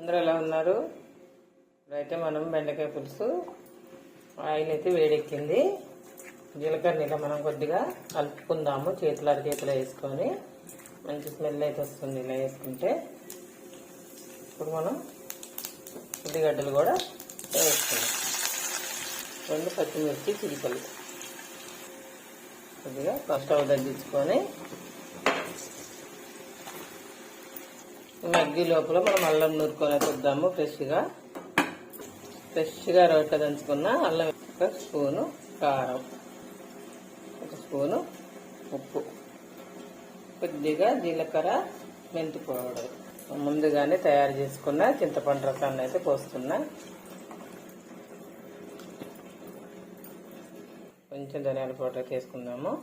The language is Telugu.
అందరూ ఎలా ఉన్నారు? ఇప్పుడైతే మనం బెండకాయ పులుసు ఆయిల్ అయితే వేడెక్కింది. జీలకర్ర ఇలా మనం కొద్దిగా కలుపుకుందాము. చేతిలో వేసుకొని మంచి స్మెల్ అయితే వస్తుంది ఇలా వేసుకుంటే. ఇప్పుడు మనం ఉల్లిగడ్డలు కూడా వేసుకుందాం. 2 పచ్చిమిర్చి చిలుకలు కొద్దిగా స్టవ్ తగ్గించుకొని మగ్గి లోపల మనం అల్లం నూరుకొని చూద్దాము. ఫ్రెష్గా రొట్టె దంచుకున్న అల్లం, 1 స్పూను కారం, 1 స్పూను ఉప్పు, కొద్దిగా జీలకర్ర, మెంతి పౌడర్. ముందుగానే తయారు చేసుకున్న చింతపండు రసాన్ని అయితే పోస్తున్నా. కొంచెం ధనియాల పౌడర్ వేసుకుందాము.